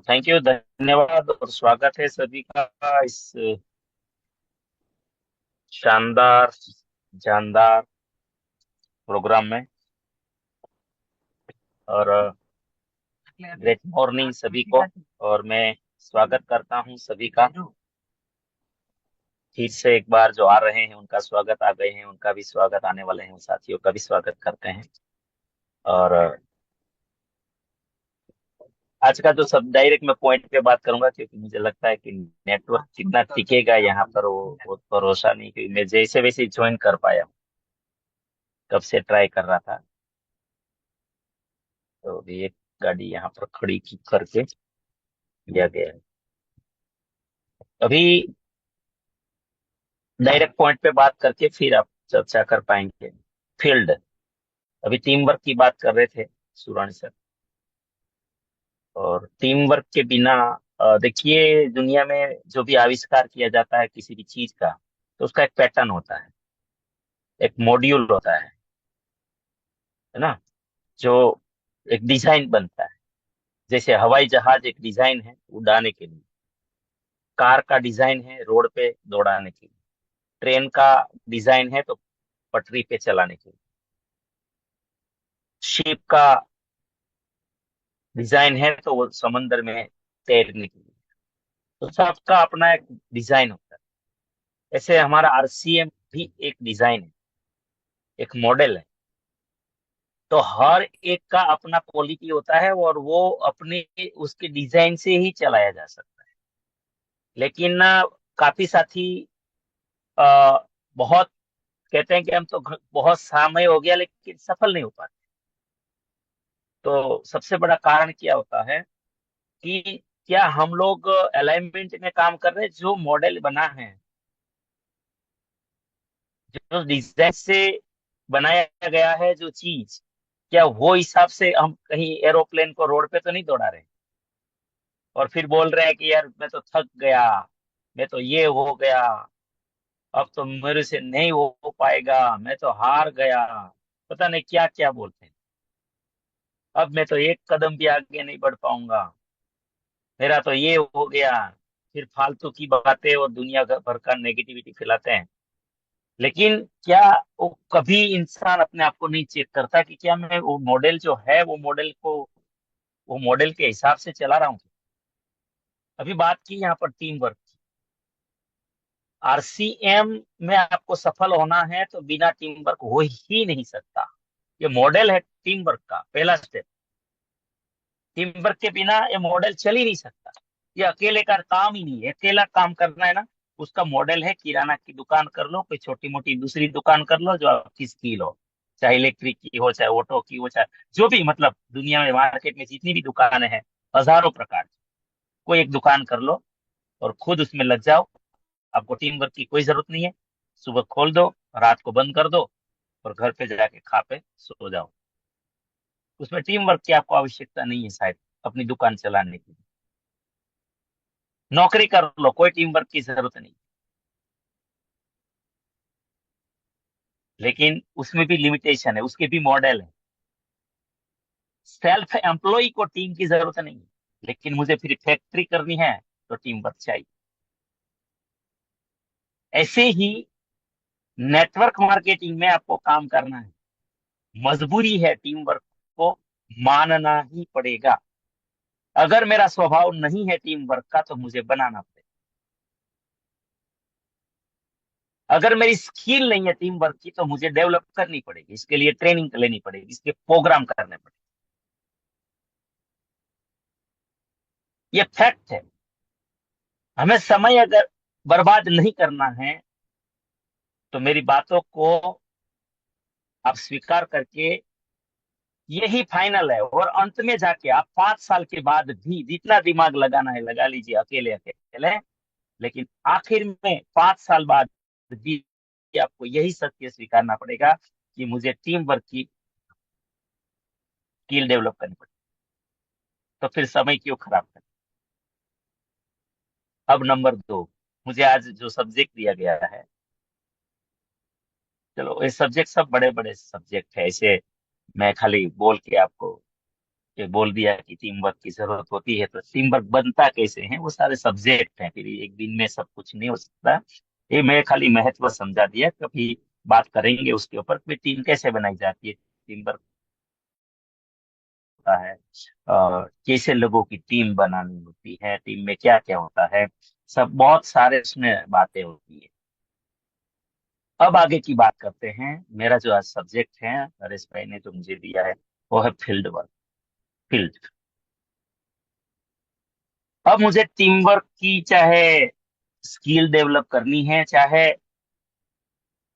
Thank you, धन्यवाद और स्वागत है सभी का इस शानदार जानदार प्रोग्राम में। और ग्रेट मॉर्निंग सभी को। और मैं स्वागत करता हूं सभी का। फिर से एक बार जो आ रहे हैं उनका स्वागत, आ गए हैं उनका भी स्वागत, आने वाले हैं उन साथियों का भी स्वागत करते हैं। और आज का जो सब डायरेक्ट मैं पॉइंट पे बात करूंगा, क्योंकि मुझे लगता है कि नेटवर्क कितना टिकेगा यहाँ पर वो बहुत भरोसा नहीं, क्योंकि मैं जैसे वैसे ज्वाइन कर पाया हूँ। कब से ट्राई कर रहा था। तो अभी एक गाड़ी यहाँ पर खड़ी की करके लिया गया है। अभी डायरेक्ट पॉइंट पे बात करके फिर आप चर्चा कर पाएंगे। फील्ड, अभी टीम वर्क की बात कर रहे थे सुरानी सर। और टीम वर्क के बिना देखिए, दुनिया में जो भी आविष्कार किया जाता है किसी भी चीज का, तो उसका एक पैटर्न होता है, एक मॉड्यूल होता है ना, जो एक डिजाइन बनता है। जैसे हवाई जहाज एक डिजाइन है उड़ाने के लिए, कार का डिजाइन है रोड पे दौड़ाने के लिए, ट्रेन का डिजाइन है तो पटरी पे चलाने के लिए, शिप का डिजाइन है तो वो समंदर में तैरने के लिए। तो सबका अपना एक डिजाइन होता है। ऐसे हमारा आरसीएम भी एक डिजाइन है, एक मॉडल है। तो हर एक का अपना क्वालिटी होता है और वो अपने उसके डिजाइन से ही चलाया जा सकता है। लेकिन काफी साथी बहुत कहते हैं कि हम तो बहुत समय हो गया लेकिन सफल नहीं हो पाते। तो सबसे बड़ा कारण क्या होता है कि क्या हम लोग अलाइनमेंट में काम कर रहे हैं, जो मॉडल बना है, जो डिजाइन से बनाया गया है जो चीज, क्या वो हिसाब से हम कहीं एरोप्लेन को रोड पे तो नहीं दौड़ा रहे। और फिर बोल रहे हैं कि यार मैं तो थक गया, मैं तो ये हो गया, अब तो मेरे से नहीं हो पाएगा, मैं तो हार गया, पता नहीं क्या क्या बोलते हैं। अब मैं तो एक कदम भी आगे नहीं बढ़ पाऊंगा, मेरा तो ये हो गया। फिर फालतू की बातें और दुनिया भर का नेगेटिविटी फैलाते हैं। लेकिन क्या वो कभी इंसान अपने आप को नहीं चेक करता कि क्या मैं वो मॉडल जो है वो मॉडल को, वो मॉडल के हिसाब से चला रहा हूँ। अभी बात की यहाँ पर टीम वर्क। आरसीएम में आपको सफल होना है तो बिना टीम वर्क हो ही नहीं सकता। ये मॉडल है टीम वर्क का पहला स्टेप। टीम वर्क के बिना ये मॉडल चल ही नहीं सकता। ये अकेले का काम ही नहीं है, अकेला काम करना है ना। उसका मॉडल है किराना की दुकान कर लो, कोई छोटी मोटी दूसरी दुकान कर लो जो आपकी स्किल हो, चाहे इलेक्ट्रिक की हो, चाहे ऑटो की हो, चाहे जो भी, मतलब दुनिया में मार्केट में जितनी भी दुकानें हैं, हजारों प्रकार की, कोई एक दुकान कर लो और खुद उसमें लग जाओ। आपको टीम वर्क की कोई जरूरत नहीं है। सुबह खोल दो, रात को बंद कर दो और घर पे जाके खा पे सो जाओ। उसमें टीम वर्क की आपको आवश्यकता नहीं है शायद अपनी दुकान चलाने की। नौकरी कर लो, कोई टीम वर्क की जरूरत नहीं। लेकिन उसमें भी लिमिटेशन है, उसके भी मॉडल है। सेल्फ एम्प्लॉय को टीम की जरूरत नहीं है, लेकिन मुझे फिर फैक्ट्री करनी है तो टीम वर्क चाहिए। ऐसे ही नेटवर्क मार्केटिंग में आपको काम करना है, मजबूरी है टीम वर्क को मानना ही पड़ेगा। अगर मेरा स्वभाव नहीं है टीम वर्क का तो मुझे बनाना पड़ेगा। अगर मेरी स्किल नहीं है टीम वर्क की तो मुझे डेवलप करनी पड़ेगी, इसके लिए ट्रेनिंग लेनी पड़ेगी, इसके प्रोग्राम करने पड़ेंगे। ये फैक्ट है। हमें समय अगर बर्बाद नहीं करना है तो मेरी बातों को आप स्वीकार करके यही फाइनल है। और अंत में जाके आप 5 साल के बाद भी जितना दिमाग लगाना है लगा लीजिए, अकेले अकेले। लेकिन आखिर में 5 साल बाद भी आपको यही सत्य स्वीकारना पड़ेगा कि मुझे टीम वर्क की स्किल डेवलप करनी पड़ेगी। तो फिर समय क्यों खराब करना। अब नंबर 2, मुझे आज जो सब्जेक्ट दिया गया है, चलो ये सब्जेक्ट सब बड़े बड़े सब्जेक्ट है, ऐसे मैं खाली बोल के आपको कि बोल दिया कि टीम वर्क की जरूरत होती है, तो टीम वर्क बनता कैसे है, वो सारे सब्जेक्ट हैं, फिर एक दिन में सब कुछ नहीं हो सकता। ये मैं खाली महत्व समझा दिया, कभी बात करेंगे उसके ऊपर कि टीम कैसे बनाई जाती है, टीम वर्क होता है, कैसे लोगों की टीम बनानी होती है, टीम में क्या क्या होता है, सब बहुत सारे उसमें बातें होती है। अब आगे की बात करते हैं। मेरा जो आज सब्जेक्ट है, नरेश भाई ने जो मुझे दिया है, वो है फील्ड वर्क। फील्ड। अब मुझे टीम वर्क की चाहे स्किल डेवलप करनी है, चाहे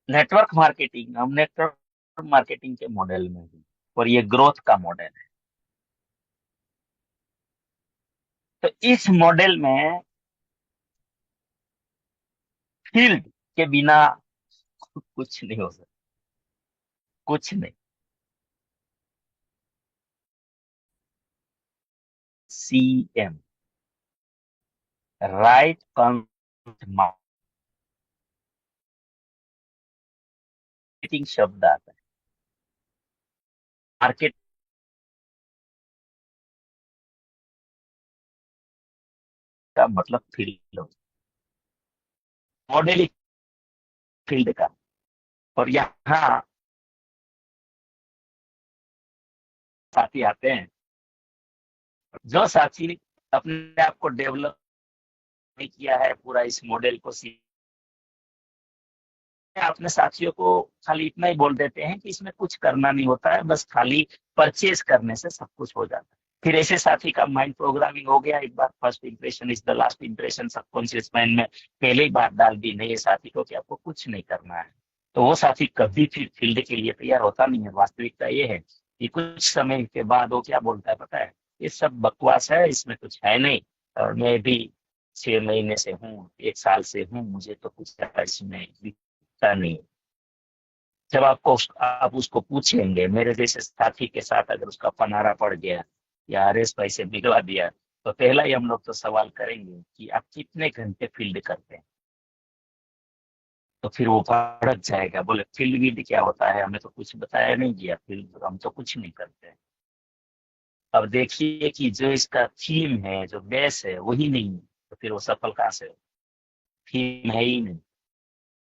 नेटवर्क मार्केटिंग, हम नेटवर्क मार्केटिंग के मॉडल में हैं और ये ग्रोथ का मॉडल है। तो इस मॉडल में फील्ड के बिना कुछ नहीं हो सकता, कुछ नहीं। CM, राइट कंटेंट मार्केटिंग शब्द आता है। मार्केट का मतलब फील्ड, मॉडल फील्ड का। और यहाँ साथी आते हैं, जो साथी अपने आप को डेवलप नहीं किया है, पूरा इस मॉडल को सीख, अपने साथियों को खाली इतना ही बोल देते हैं कि इसमें कुछ करना नहीं होता है, बस खाली परचेज करने से सब कुछ हो जाता है। फिर ऐसे साथी का माइंड प्रोग्रामिंग हो गया, एक बार first impression is the last impression, subconscious mind में पहले ही बात डाल दी नए साथी को कि आपको कुछ नहीं करना है। तो वो साथी कभी फिर फील्ड के लिए तैयार होता नहीं है। वास्तविकता ये है कि कुछ समय के बाद वो क्या बोलता है पता है, ये सब बकवास है, इसमें कुछ है नहीं, और मैं भी 6 महीने से हूँ, 1 साल से हूँ, मुझे तो कुछ इसमें दिखता नहीं। जब आप उसको पूछेंगे, मेरे जैसे साथी के साथ अगर उसका पनारा पड़ गया या आरएस भाई से मिलवा दिया, तो पहला ही हम लोग तो सवाल करेंगे कि आप कितने घंटे फील्ड करते हैं। तो फिर वो भड़क जाएगा, बोले फील्ड वील्ड क्या होता है, हमें तो कुछ बताया नहीं गया, फील्ड हम तो कुछ नहीं करते हैं। अब देखिए कि जो इसका थीम है, जो बेस है, वही नहीं है, तो फिर वो सफल कहाँ से हो? थीम है ही नहीं,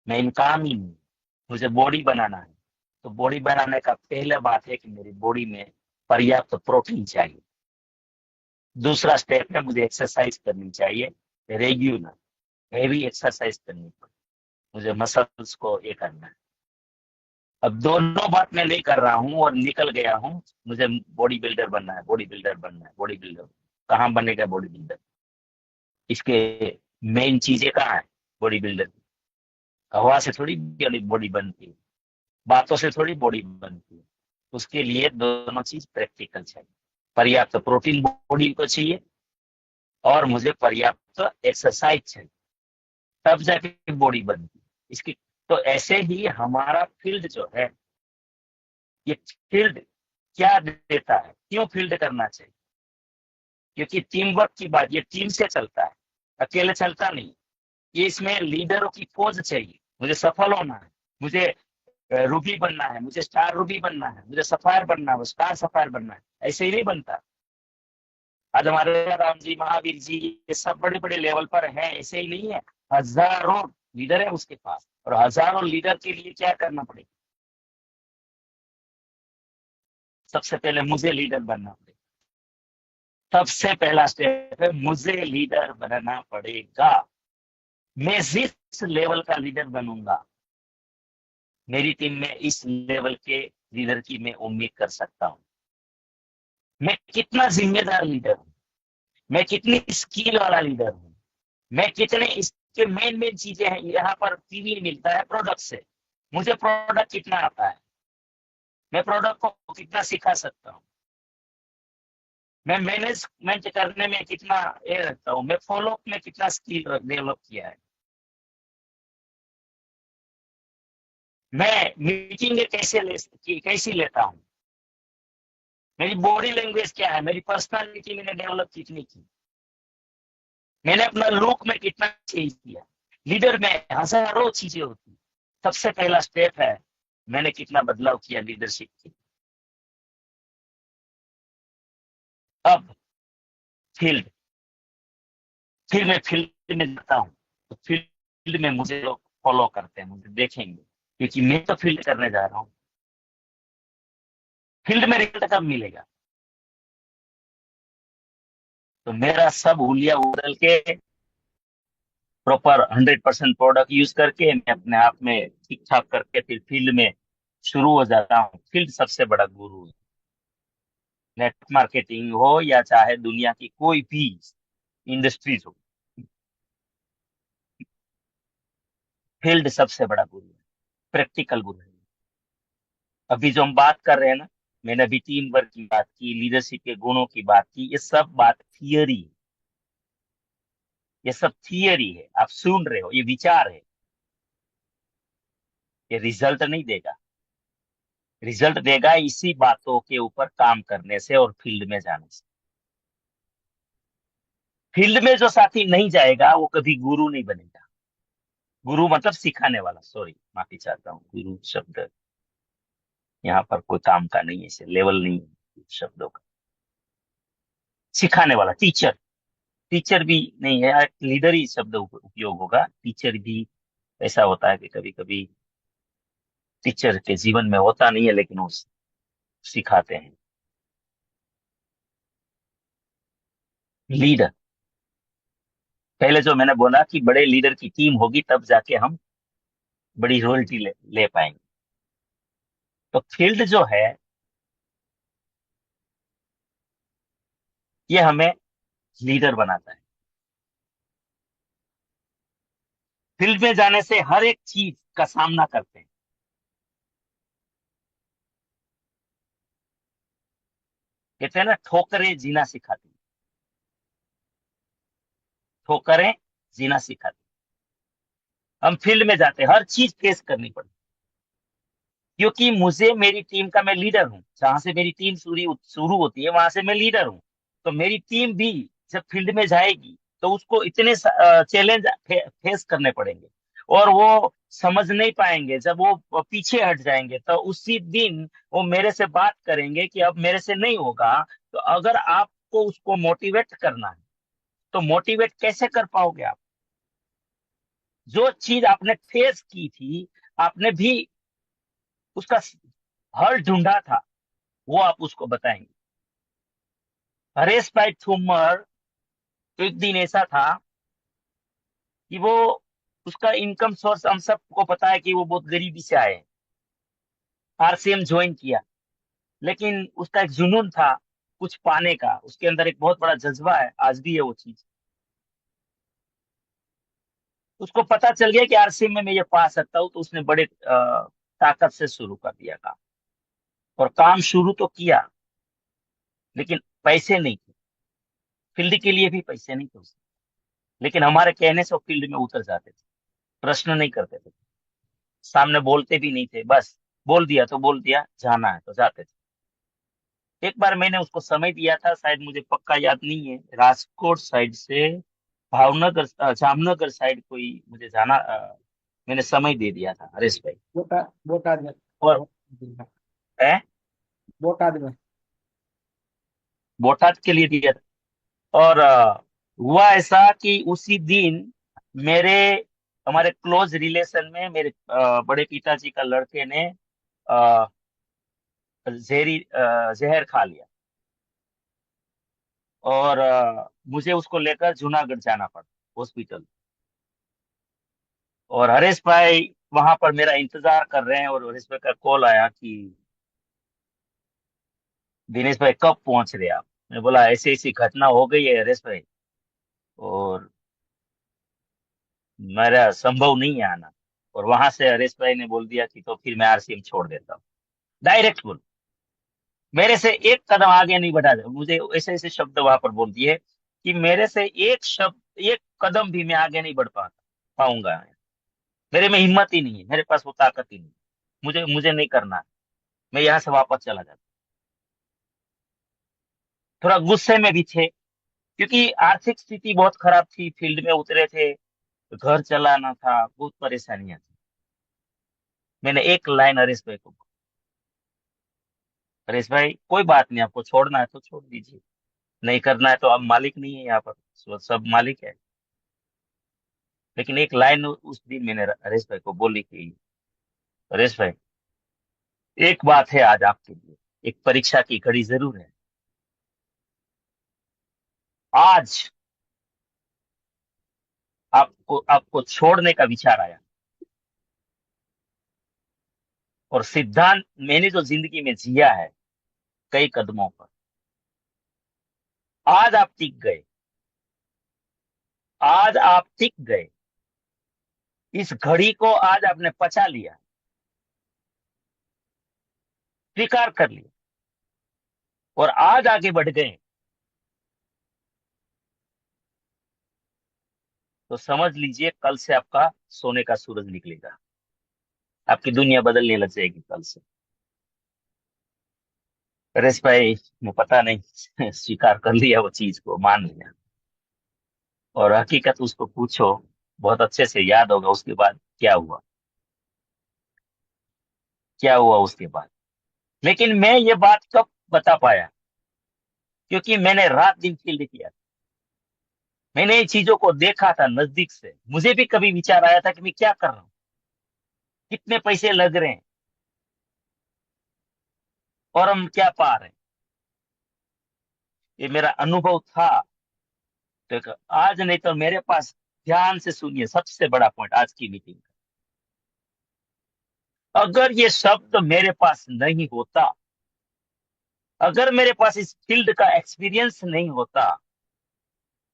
मेन काम ही नहीं। मुझे बॉडी बनाना है, तो बॉडी बनाने का पहला बात है कि मेरी बॉडी में पर्याप्त प्रोटीन चाहिए। दूसरा स्टेप है, मुझे एक्सरसाइज करनी चाहिए, रेगुलर हैवी एक्सरसाइज करनी पड़े, मुझे मसल्स को ये करना है। अब दोनों बात मैं नहीं कर रहा हूँ और निकल गया हूँ, मुझे बॉडी बिल्डर बनना है, बॉडी बिल्डर बनना है, बॉडी बिल्डर। कहाँ बनेगा बॉडी बिल्डर? इसके मेन चीजें कहाँ है बॉडी बिल्डर की? हवा से थोड़ी बॉडी बनती है, बातों से थोड़ी बॉडी बनती है। उसके लिए दोनों चीज प्रैक्टिकल चाहिए। पर्याप्त प्रोटीन बॉडी को चाहिए, और मुझे पर्याप्त एक्सरसाइज चाहिए, तब जाके बॉडी बनती है इसकी। तो ऐसे ही हमारा फील्ड जो है, ये फील्ड क्या देता है, क्यों फील्ड करना चाहिए? क्योंकि टीम वर्क की बात, ये टीम से चलता है, अकेले चलता नहीं। ये इसमें लीडरों की खोज चाहिए। मुझे सफल होना है, मुझे रूबी बनना है, मुझे स्टार रूबी बनना है, मुझे सफायर बनना है, स्टार सफायर बनना है, ऐसे ही नहीं बनता। आज हमारे राम जी, महावीर जी, ये सब बड़े बड़े लेवल पर हैं, ऐसे ही नहीं है। हजारों लीडर है उसके पास, और हजारों लीडर के लिए क्या करना पड़ेगा? सबसे पहले मुझे लीडर बनना पड़ेगा। सबसे पहला स्टेप है, मुझे लीडर बनना पड़ेगा। मैं जिस लेवल का लीडर बनूंगा, मेरी टीम में इस लेवल के लीडर की मैं उम्मीद कर सकता हूँ। मैं कितना जिम्मेदार लीडर हूँ, मैं कितनी स्किल वाला लीडर हूँ, मैं कितने, इसके मेन मेन चीजें हैं। यहाँ पर पीवी मिलता है प्रोडक्ट से, मुझे प्रोडक्ट कितना आता है, मैं प्रोडक्ट को कितना सिखा सकता हूँ, मैं मैनेजमेंट करने में कितना ये रखता हूँ, मैं फॉलो अप में कितना स्किल डेवलप किया है, मैं मीटिंग कैसी लेता हूँ, मेरी बॉडी लैंग्वेज क्या है, मेरी पर्सनालिटी मैंने डेवलप कितनी की, मैंने अपना लुक में कितना चेंज किया। लीडर में हजारों चीजें होती। सबसे पहला स्टेप है, मैंने कितना बदलाव किया लीडरशिप की। अब फील्ड, फिर मैं फील्ड में जाता हूँ, तो फील्ड में मुझे लोग फॉलो करते हैं, मुझे देखेंगे, क्योंकि मैं तो फील्ड करने जा रहा हूँ। फील्ड में रिजल्ट कब मिलेगा? तो मेरा सब हुलिया उड़ल के प्रॉपर 100% प्रोडक्ट यूज करके मैं अपने आप में ठीक ठाक करके फिर फील्ड में शुरू हो जाता हूँ। फील्ड सबसे बड़ा गुरु है। नेट मार्केटिंग हो या चाहे दुनिया की कोई भी इंडस्ट्रीज हो, फील्ड सबसे बड़ा गुरु है, प्रैक्टिकल गुरु है। अभी जो हम बात कर रहे हैं ना, मैंने अभी टीम वर्क की बात की, लीडरशिप के गुणों की बात की, ये सब बात थियरी है। ये सब थियरी है, आप सुन रहे हो, ये विचार है। ये रिजल्ट नहीं देगा। रिजल्ट देगा इसी बातों के ऊपर काम करने से और फील्ड में जाने से। फील्ड में जो साथी नहीं जाएगा वो कभी गुरु नहीं बनेगा। गुरु मतलब सिखाने वाला, सॉरी माफी चाहता हूँ, गुरु शब्द यहाँ पर कोई काम का नहीं है, इसे लेवल नहीं है शब्दों का। सिखाने वाला, टीचर। टीचर भी नहीं है, लीडर ही शब्द उपयोग होगा। टीचर भी ऐसा होता है कि कभी कभी टीचर के जीवन में होता नहीं है, लेकिन वो सिखाते हैं। लीडर, पहले जो मैंने बोला कि बड़े लीडर की टीम होगी तब जाके हम बड़ी रॉयल्टी ले पाएंगे। तो फील्ड जो है, ये हमें लीडर बनाता है। फील्ड में जाने से हर एक चीज का सामना करते हैं। कहते हैं ना, ठोकरें जीना सिखाती हैं। ठोकरें जीना सिखाती हैं। हम फील्ड में जाते हैं, हर चीज फेस करनी पड़ती है। क्योंकि मुझे, मेरी टीम का मैं लीडर हूँ, जहां से मेरी टीम शुरू शुरू होती है वहां से मैं लीडर हूँ। तो मेरी टीम भी जब फील्ड में जाएगी तो उसको इतने चैलेंज फेस करने पड़ेंगे, और वो समझ नहीं पाएंगे। जब वो पीछे हट जाएंगे तो उसी दिन वो मेरे से बात करेंगे कि अब मेरे से नहीं होगा। तो अगर आपको उसको मोटिवेट करना है, तो मोटिवेट कैसे कर पाओगे आप? जो चीज आपने फेस की थी, आपने भी उसका हल ढूंढा था, वो आप उसको बताएंगे। हरेश भाई थुम्मर, एक दिन ऐसा था कि वो, उसका इनकम सोर्स हम सबको पता है कि वो बहुत गरीबी से आए हैं। आरसीएम ज्वाइन किया, लेकिन उसका एक जुनून था कुछ पाने का, उसके अंदर एक बहुत बड़ा जज्बा है, आज भी है वो चीज। उसको पता चल गया कि आरसीएम में मैं ये पा सकता हूँ, तो उसने बड़े ताकत से शुरू कर दिया काम। और काम शुरू तो किया, लेकिन पैसे नहीं थे। फील्ड के लिए भी पैसे नहीं थे उसके। लेकिन हमारे कहने से वो फील्ड में उतर जाते थे, प्रश्न नहीं करते थे, सामने बोलते भी नहीं थे, बस बोल दिया तो बोल दिया, जाना है तो जाते थे। एक बार मैंने उसको समय दिया था, शायद मुझे पक्का याद नहीं है, राजकोट साइड से भावनगर, जामनगर साइड कोई मुझे जाना, मैंने समय दे दिया था हरीश भाई। बोटाद में। और है, बोटाद में। बोटाद के लिए दिया था। और हुआ ऐसा कि उसी दिन मेरे, हमारे क्लोज रिलेशन में मेरे बड़े पिताजी का लड़के ने अ, जहर खा लिया। और मुझे उसको लेकर जूनागढ़ जाना पड़ा हॉस्पिटल। और हरेश भाई वहां पर मेरा इंतजार कर रहे हैं, और हरेश भाई का कॉल आया कि दिनेश भाई कब पहुंच रहे आप? मैं बोला ऐसी ऐसी घटना हो गई है हरेश भाई, और मेरा संभव नहीं है आना। और वहां से हरेश भाई ने बोल दिया कि तो फिर मैं आरसीएम छोड़ देता हूँ। डायरेक्ट बोल, मेरे से एक कदम आगे नहीं बढ़ा। मुझे ऐसे ऐसे शब्द वहां पर बोल दिए कि मेरे से एक शब्द, एक कदम भी मैं आगे नहीं बढ़ पाऊंगा। मेरे में हिम्मत ही नहीं है, मेरे पास वो ताकत ही नहीं है। मुझे मुझे नहीं करना है। मैं यहाँ से वापस चला जाता। थोड़ा गुस्से में भी थे, क्योंकि आर्थिक स्थिति बहुत खराब थी, फील्ड में उतरे थे, घर चलाना था, बहुत परेशानियां थी। मैंने एक लाइन हरीश भाई को, हरीश भाई कोई बात नहीं, आपको छोड़ना है तो छोड़ दीजिए, नहीं करना है तो अब मालिक नहीं है यहाँ पर, सब मालिक है। लेकिन एक लाइन उस दिन मैंने हरेश भाई को बोली कि हरेश भाई, एक बात है आज आपके लिए, एक परीक्षा की घड़ी जरूर है। आज आपको आपको छोड़ने का विचार आया, और सिद्धांत मैंने जो जिंदगी में जिया है कई कदमों पर, आज आप टिक गए, आज आप टिक गए, इस घड़ी को आज आपने पचा लिया, स्वीकार कर लिया, और आज आगे बढ़ गए, तो समझ लीजिए कल से आपका सोने का सूरज निकलेगा, आपकी दुनिया बदलने लग जाएगी कल से। परेश भाई ने पता नहीं स्वीकार कर लिया, वो चीज को मान लिया, और हकीकत उसको पूछो, बहुत अच्छे से याद होगा उसके बाद क्या हुआ, क्या हुआ उसके बाद। लेकिन मैं ये बात कब बता पाया, क्योंकि मैंने रात दिन फील्ड किया, मैंने इन चीजों को देखा था नजदीक से। मुझे भी कभी विचार आया था कि मैं क्या कर रहा हूँ, कितने पैसे लग रहे हैं, और हम क्या पा रहे हैं। ये मेरा अनुभव था। तो आज नहीं तो मेरे पास, ध्यान से सुनिए सबसे बड़ा पॉइंट आज की मीटिंग का, अगर ये शब्द मेरे पास नहीं होता, अगर मेरे पास इस फील्ड का एक्सपीरियंस नहीं होता,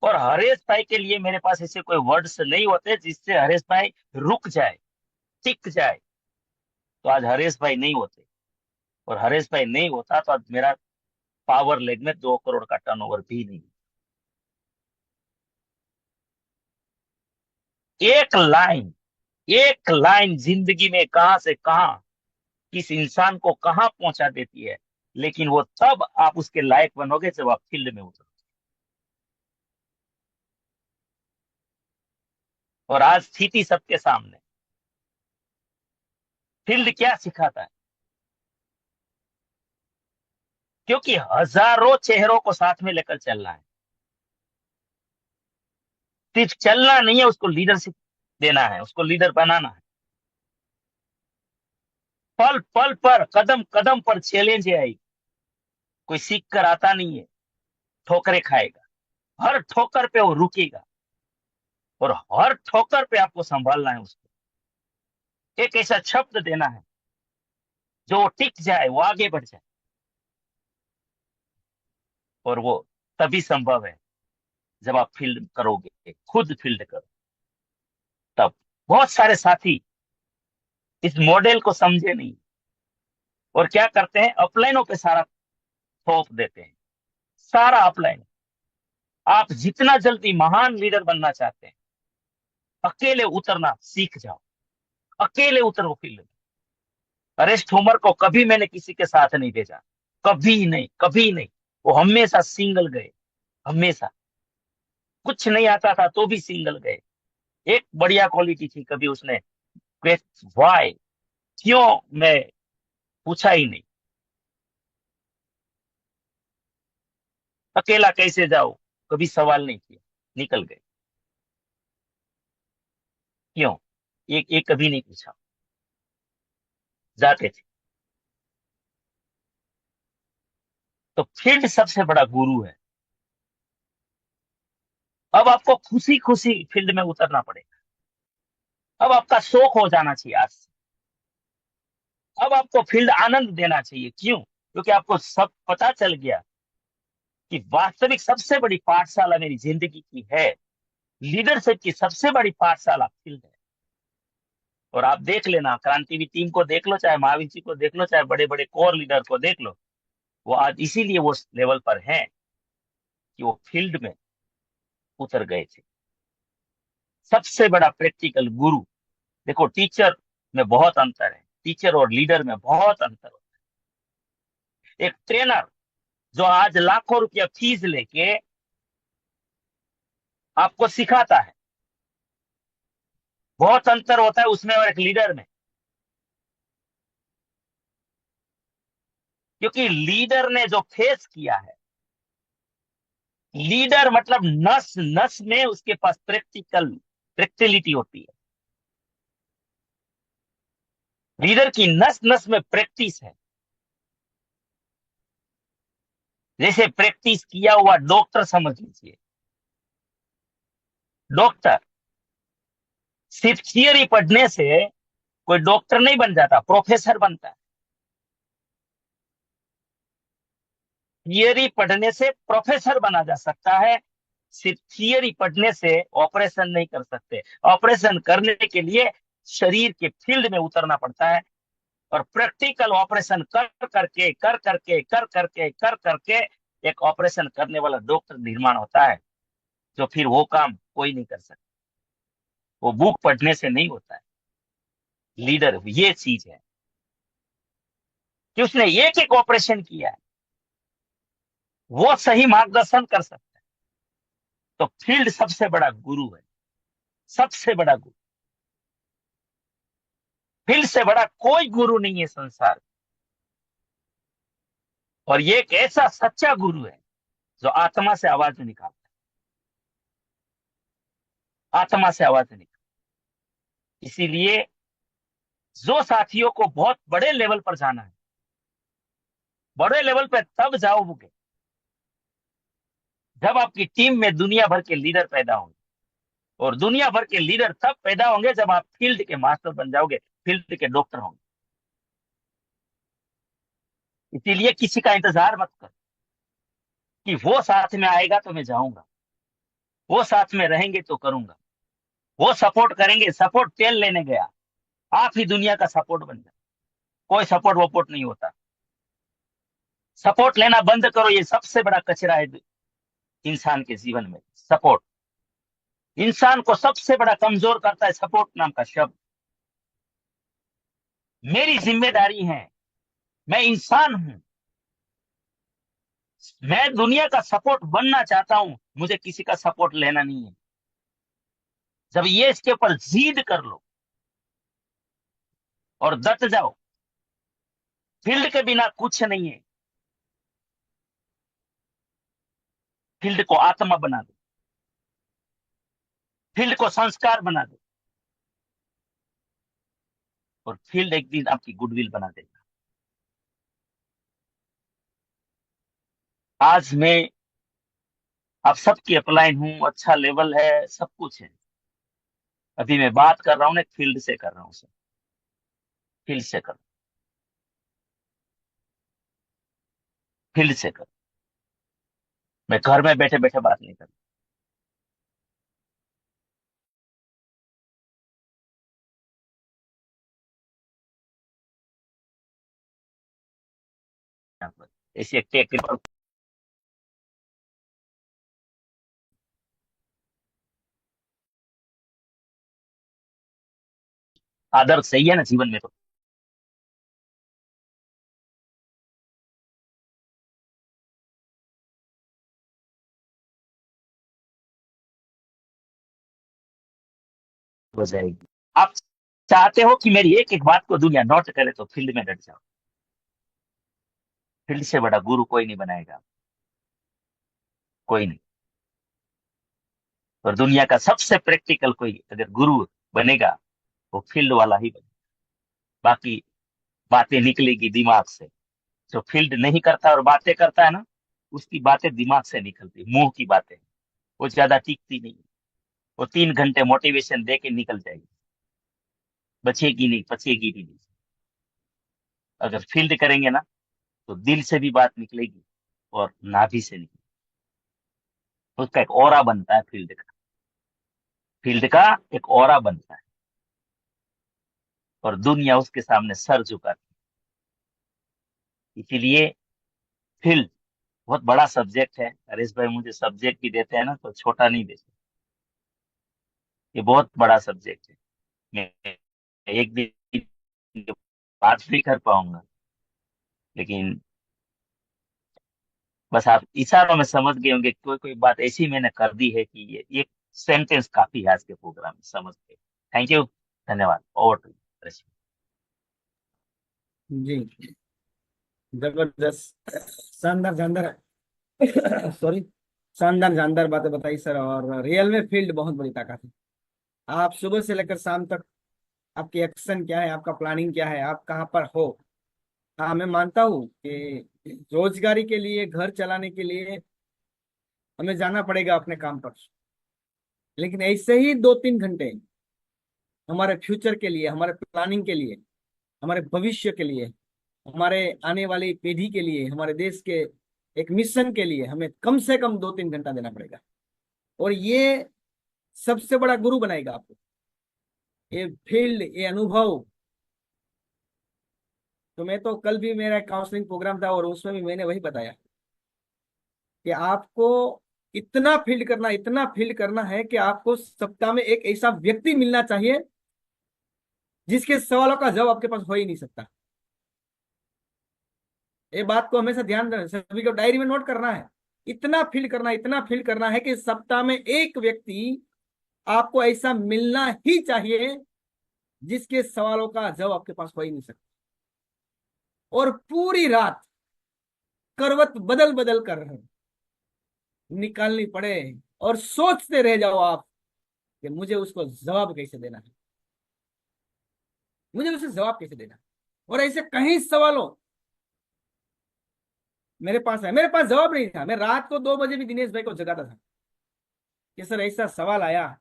और हरेश भाई के लिए मेरे पास ऐसे कोई वर्ड्स नहीं होते जिससे हरेश भाई रुक जाए, टिक जाए, तो आज हरेश भाई नहीं होते। और हरेश भाई नहीं होता तो आज मेरा पावर लेग में 2 करोड़ का टर्नओवर भी नहीं। एक लाइन, एक लाइन जिंदगी में कहां से कहां, किस इंसान को कहां पहुंचा देती है। लेकिन वो तब आप उसके लायक बनोगे जब आप फील्ड में उतरो। और आज स्थिति सबके सामने, फील्ड क्या सिखाता है, क्योंकि हजारों चेहरों को साथ में लेकर चलना है। सिर्फ चलना नहीं है, उसको लीडरशिप देना है, उसको लीडर बनाना है। पल पल पर, कदम कदम पर चैलेंज आएगी। कोई सीख कर आता नहीं है, ठोकरें खाएगा, हर ठोकर पे वो रुकेगा, और हर ठोकर पे आपको संभालना है उसको। एक ऐसा शब्द देना है जो वो टिक जाए, वो आगे बढ़ जाए। और वो तभी संभव है जब आप फील्ड करोगे, खुद फील्ड करो तब। बहुत सारे साथी इस मॉडल को समझे नहीं, और क्या करते हैं, अपलाइनों पे सारा थोप देते हैं, सारा अपलाइन। आप जितना जल्दी महान लीडर बनना चाहते हैं, अकेले उतरना सीख जाओ, अकेले उतरो फील्ड में। अरेस्ट होमर को कभी मैंने किसी के साथ नहीं भेजा, कभी नहीं, कभी नहीं। वो हमेशा सिंगल गए, हमेशा। कुछ नहीं आता था तो भी सिंगल गए। एक बढ़िया क्वालिटी थी, कभी उसने वाई, क्यों, मैं पूछा ही नहीं। अकेला कैसे जाओ, कभी सवाल नहीं किया, निकल गए। क्यों, ये कभी नहीं पूछा, जाते थे। तो फील्ड सबसे बड़ा गुरु है। अब आपको खुशी खुशी फील्ड में उतरना पड़ेगा। अब आपका शौक हो जाना चाहिए आज से। अब आपको फील्ड आनंद देना चाहिए। क्यों, क्योंकि आपको सब पता चल गया कि वास्तविक सबसे बड़ी पाठशाला मेरी जिंदगी की है, लीडरशिप की सबसे बड़ी पाठशाला फील्ड है। और आप देख लेना, क्रांति की टीम को देख लो, चाहे महावीर जी को देख लो, चाहे बड़े बड़े कोर लीडर को देख लो, वो आज इसीलिए वो लेवल पर हैं कि वो फील्ड में उतर गए थे। सबसे बड़ा प्रैक्टिकल गुरु, देखो टीचर में बहुत अंतर है, टीचर और लीडर में बहुत अंतर होता है। एक ट्रेनर जो आज लाखों रुपया फीस लेके आपको सिखाता है, बहुत अंतर होता है उसमें और एक लीडर में। क्योंकि लीडर ने जो फेस किया है, लीडर मतलब नस नस में उसके पास प्रैक्टिकलिटी होती है। लीडर की नस नस में प्रैक्टिस है। जैसे प्रैक्टिस किया हुआ डॉक्टर समझ लीजिए। डॉक्टर सिर्फ थियरी पढ़ने से कोई डॉक्टर नहीं बन जाता, प्रोफेसर बनता है। थियरी पढ़ने से प्रोफेसर बना जा सकता है। सिर्फ थियरी पढ़ने से ऑपरेशन नहीं कर सकते। ऑपरेशन करने के लिए शरीर के फील्ड में उतरना पड़ता है, और प्रैक्टिकल ऑपरेशन कर करके एक ऑपरेशन करने वाला डॉक्टर निर्माण होता है। जो फिर वो काम कोई नहीं कर सकता, वो बुक पढ़ने से नहीं होता है। लीडर ये चीज है कि उसने एक एक ऑपरेशन किया है, वो सही मार्गदर्शन कर सकता है। तो फील्ड सबसे बड़ा गुरु है, सबसे बड़ा गुरु। फील्ड से बड़ा कोई गुरु नहीं है संसार में। और ये एक ऐसा सच्चा गुरु है जो आत्मा से आवाज निकालता है, आत्मा से आवाज निकालता है। इसीलिए जो साथियों को बहुत बड़े लेवल पर जाना है, बड़े लेवल पे तब जाओगे जब आपकी टीम में दुनिया भर के लीडर पैदा होंगे। और दुनिया भर के लीडर तब पैदा होंगे जब आप फील्ड के मास्टर बन जाओगे, फील्ड के डॉक्टर होंगे। इसीलिए किसी का इंतजार मत कर कि वो साथ में आएगा तो मैं जाऊंगा, वो साथ में रहेंगे तो करूंगा, वो सपोर्ट करेंगे, सपोर्ट तेल लेने गया। आप ही दुनिया का सपोर्ट बन जाए। कोई सपोर्ट वपोर्ट नहीं होता। सपोर्ट लेना बंद करो, ये सबसे बड़ा कचरा है इंसान के जीवन में। सपोर्ट इंसान को सबसे बड़ा कमजोर करता है, सपोर्ट नाम का शब्द। मेरी जिम्मेदारी है, मैं इंसान हूं, मैं दुनिया का सपोर्ट बनना चाहता हूं, मुझे किसी का सपोर्ट लेना नहीं है। जब ये इसके ऊपर जीद कर लो और डट जाओ, फील्ड के बिना कुछ नहीं है। फील्ड को आत्मा बना दो, फील्ड को संस्कार बना दो, और फील्ड एक दिन आपकी गुडविल बना देगा। आज मैं आप सबकी अपलाइन हूँ, अच्छा लेवल है, सब कुछ है। अभी मैं बात कर रहा हूँ ना, फील्ड से कर रहा हूँ सर, फील्ड से कर, फील्ड से कर। मैं घर में बैठे बैठे बात नहीं कर रहा। ऐसी एक टेक्निकल आदर्श सही है ना जीवन में, तो हो जाएगी। आप चाहते हो कि मेरी एक एक बात को दुनिया नोट करे, तो फील्ड में डट जाओ। फील्ड से बड़ा गुरु कोई नहीं बनाएगा, कोई नहीं। और दुनिया का सबसे प्रैक्टिकल कोई अगर गुरु बनेगा, वो फील्ड वाला ही बनेगा। बाकी बातें निकलेगी दिमाग से। जो फील्ड नहीं करता और बातें करता है ना, उसकी बातें दिमाग से निकलती, मुंह की बातें। वो ज्यादा टिकती नहीं। वो 3 घंटे मोटिवेशन दे के निकल जाएगी, बचेगी नहीं, बचेगी भी नहीं। अगर फील्ड करेंगे ना, तो दिल से भी बात निकलेगी और नाभि से निकलेगी। उसका एक ऑरा बनता है फील्ड का। फील्ड का एक ऑरा बनता है, और दुनिया उसके सामने सर झुकाती है। इसीलिए फील्ड बहुत बड़ा सब्जेक्ट है। हरीश भाई मुझे सब्जेक्ट भी देते हैं ना, तो छोटा नहीं देते। ये बहुत बड़ा सब्जेक्ट है। मैं एक दिन बात भी कर पाऊंगा, लेकिन बस आप इशारों में समझ गए होंगे। कोई कोई बात ऐसी मैंने कर दी है कि ये एक सेंटेंस काफी है आज के प्रोग्राम में, समझ गए। थैंक यू, धन्यवाद। Over to you. जी, जबरदस्त, शानदार शानदार। सॉरी। शानदार शानदार बातें बताई सर। और रियल में फील्ड बहुत बड़ी ताकत है। आप सुबह से लेकर शाम तक आपकी एक्शन क्या है, आपका प्लानिंग क्या है, आप कहाँ पर हो। हाँ, मैं मानता हूँ कि रोजगारी के लिए, घर चलाने के लिए हमें जाना पड़ेगा अपने काम पर। लेकिन ऐसे ही 2-3 घंटे हमारे फ्यूचर के लिए, हमारे प्लानिंग के लिए, हमारे भविष्य के लिए, हमारे आने वाली पीढ़ी के लिए, हमारे देश के एक मिशन के लिए हमें कम से कम 2-3 घंटा देना पड़ेगा। और ये सबसे बड़ा गुरु बनाएगा आपको। ये फील्ड, ये अनुभव। तो मैं तो कल भी मेरा काउंसलिंग प्रोग्राम था और उसमें भी मैंने वही बताया कि आपको इतना फील्ड करना, इतना फील्ड करना है कि आपको सप्ताह में एक ऐसा व्यक्ति मिलना चाहिए जिसके सवालों का जवाब आपके पास हो ही नहीं सकता। ये बात को हमेशा ध्यान रखना, सभी को डायरी में नोट करना है। इतना फील्ड करना, इतना फील्ड करना है कि सप्ताह में एक व्यक्ति आपको ऐसा मिलना ही चाहिए जिसके सवालों का जवाब आपके पास हो ही नहीं सकता। और पूरी रात करवट बदल बदल कर निकालनी पड़े और सोचते रह जाओ आप कि मुझे उसको जवाब कैसे देना है, मुझे उसे जवाब कैसे देना है। और ऐसे कई सवालों मेरे पास है, मेरे पास जवाब नहीं था। मैं रात को 2 बजे भी दिनेश भाई को जगाता था कि सर ऐसा सवाल आया,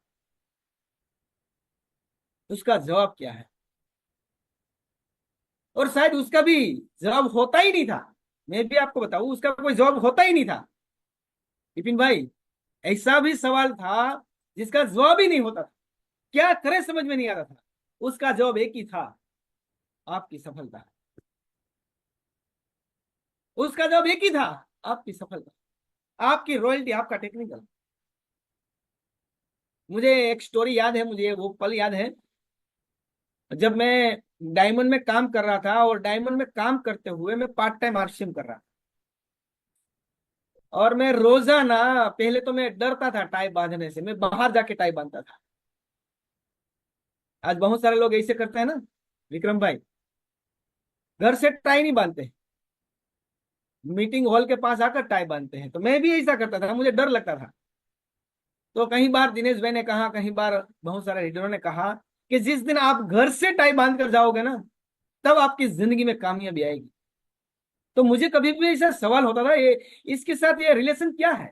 उसका जवाब क्या है। और शायद उसका भी जवाब होता ही नहीं था। मैं भी आपको बताऊं, उसका कोई जवाब होता ही नहीं था विपिन भाई। ऐसा भी सवाल था जिसका जवाब ही नहीं होता था। क्या करे समझ में नहीं आता था। उसका जवाब एक ही था, आपकी सफलता। उसका जवाब एक ही था, आपकी सफलता, आपकी रॉयल्टी, आपका टेक्निकल। मुझे एक स्टोरी याद है, मुझे वो पल याद है जब मैं डायमंड में काम कर रहा था। और डायमंड में काम करते हुए मैं पार्ट टाइम आरसीएम कर रहा था। और मैं रोजाना, पहले तो मैं डरता था टाई बांधने से, मैं बाहर जाके टाई बांधता था। आज बहुत सारे लोग ऐसे करते हैं ना विक्रम भाई, घर से टाई नहीं बांधते, मीटिंग हॉल के पास आकर टाई बांधते हैं। तो मैं भी ऐसा करता था, मुझे डर लगता था। तो कई बार दिनेश भाई ने कहा, कई बार बहुत सारे लीडरों ने कहा कि जिस दिन आप घर से टाई बांध कर जाओगे ना, तब आपकी जिंदगी में कामयाबी आएगी। तो मुझे कभी भी ऐसा सवाल होता था, ये इसके साथ ये रिलेशन क्या है,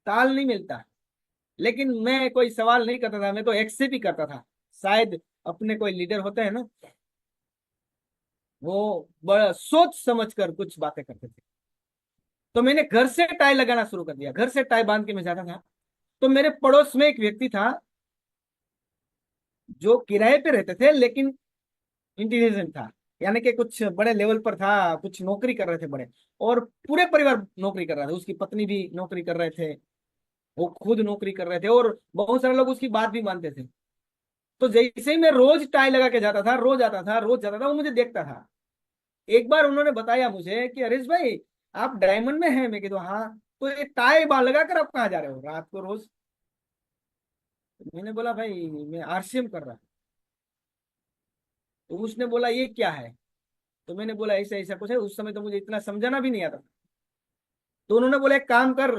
ताल नहीं मिलता। लेकिन मैं कोई सवाल नहीं करता था, मैं तो एक्सेप्ट ही करता था। शायद अपने कोई लीडर होते हैं ना, वो बड़ा सोच समझ कर कुछ बातें करते थे। तो मैंने घर से टाई लगाना शुरू कर दिया, घर से टाई बांध के मैं जाता था। तो मेरे पड़ोस में एक व्यक्ति था जो किराए पे रहते थे, लेकिन इंटेलिजेंट था। यानी कि कुछ बड़े लेवल पर था, कुछ नौकरी कर रहे थे बड़े। और पूरे परिवार नौकरी कर रहा था, उसकी पत्नी भी नौकरी कर रहे थे, वो खुद नौकरी कर रहे थे, और बहुत सारे लोग उसकी बात भी मानते थे। तो जैसे ही मैं रोज टाई लगा के जाता था, रोज आता था, रोज जाता था, वो मुझे देखता था। एक बार उन्होंने बताया मुझे कि हरीश भाई, आप डायमंड में हैं। मैं कहा हाँ। तो ये टाई बाल लगा कर आप कहाँ जा रहे हो रात को रोज। मैंने बोला भाई मैं आरसीएम कर रहा हूँ। तो उसने बोला ये क्या है। तो मैंने बोला ऐसा ऐसा कुछ है। उस समय तो मुझे इतना समझाना भी नहीं आता। तो उन्होंने बोला एक काम कर,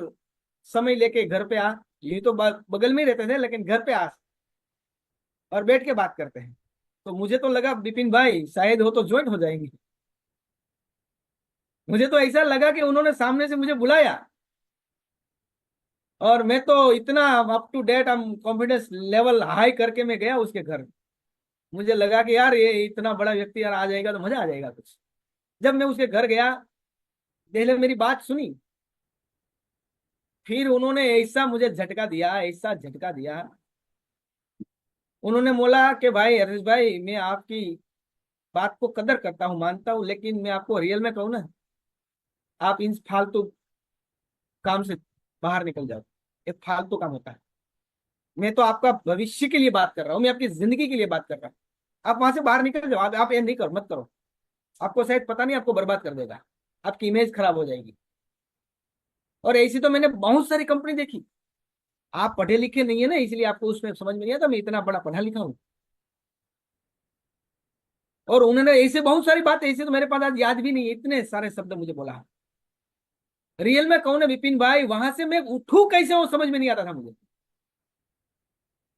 समय लेके घर पे आ। ये तो बगल में ही रहते थे, लेकिन घर पे आ और बैठ के बात करते हैं। तो मुझे तो लगा विपिन भाई शायद हो तो ज्वाइंट हो जाएंगे। मुझे तो ऐसा लगा कि उन्होंने सामने से मुझे बुलाया। और मैं तो इतना अप टू डेट, हम कॉन्फिडेंस लेवल हाई करके मैं गया उसके घर। मुझे लगा कि यार ये इतना बड़ा व्यक्ति यार आ जाएगा तो मजा आ जाएगा कुछ। जब मैं उसके घर गया, पहले मेरी बात सुनी, फिर उन्होंने ऐसा मुझे झटका दिया, ऐसा झटका दिया। उन्होंने बोला कि भाई हरीश भाई, मैं आपकी बात को कदर करता हूँ, मानता हूँ, लेकिन मैं आपको रियल में कहूँ ना, आप इन फालतू काम से बाहर निकल जाओ। ये फालतू काम होता है। मैं तो आपका भविष्य के लिए बात कर रहा हूँ, मैं आपकी जिंदगी के लिए बात कर रहा हूँ। आप वहां से बाहर निकल जाओ। आप ये नहीं करो, मत करो। आपको शायद पता नहीं, आपको बर्बाद कर देगा, आपकी इमेज खराब हो जाएगी। और ऐसी तो मैंने बहुत सारी कंपनी देखी। आप पढ़े लिखे नहीं है ना, इसलिए आपको उसमें समझ में नहीं आता। मैं इतना बड़ा पढ़ा लिखा हूँ। और उन्होंने ऐसे बहुत सारी बातें, ऐसे तो मेरे पास आज याद भी नहीं है, इतने सारे शब्द मुझे बोला। रियल में कौन है विपिन भाई, वहां से मैं उठू कैसे वो समझ में नहीं आता था मुझे।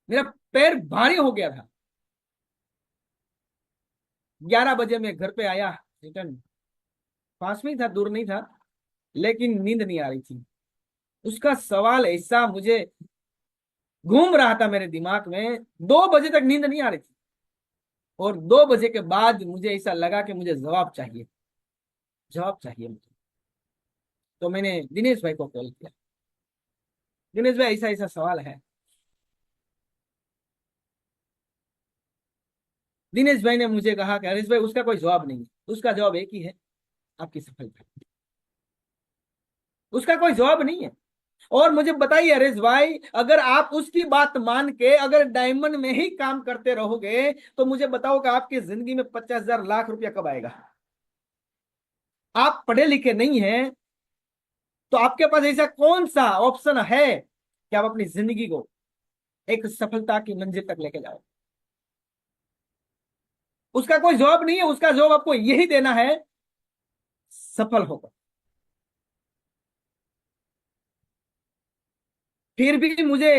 मेरा पैर भारी हो गया था। 11 बजे मैं घर पे आया, रिटर्न। पास में ही था, दूर नहीं था, लेकिन नींद नहीं आ रही थी। उसका सवाल ऐसा मुझे घूम रहा था मेरे दिमाग में, 2 बजे तक नींद नहीं आ रही थी। और 2 बजे के बाद मुझे ऐसा लगा कि मुझे जवाब चाहिए, जवाब चाहिए मुझे। तो मैंने दिनेश भाई को कॉल किया, दिनेश भाई ऐसा ऐसा सवाल है। दिनेश भाई ने मुझे कहा कि हरीश भाई उसका कोई जवाब नहीं है, उसका जवाब एक ही है, आपकी सफलता। उसका कोई जवाब नहीं है। और मुझे बताइए हरीश भाई, अगर आप उसकी बात मान के अगर डायमंड में ही काम करते रहोगे, तो मुझे बताओ कि आपकी जिंदगी में 50,000 लाख रुपया कब आएगा। आप पढ़े लिखे नहीं हैं, तो आपके पास ऐसा कौन सा ऑप्शन है कि आप अपनी जिंदगी को एक सफलता की मंजिल तक लेके जाओ। उसका कोई जवाब नहीं है, उसका जवाब आपको यही देना है, सफल होकर। फिर भी मुझे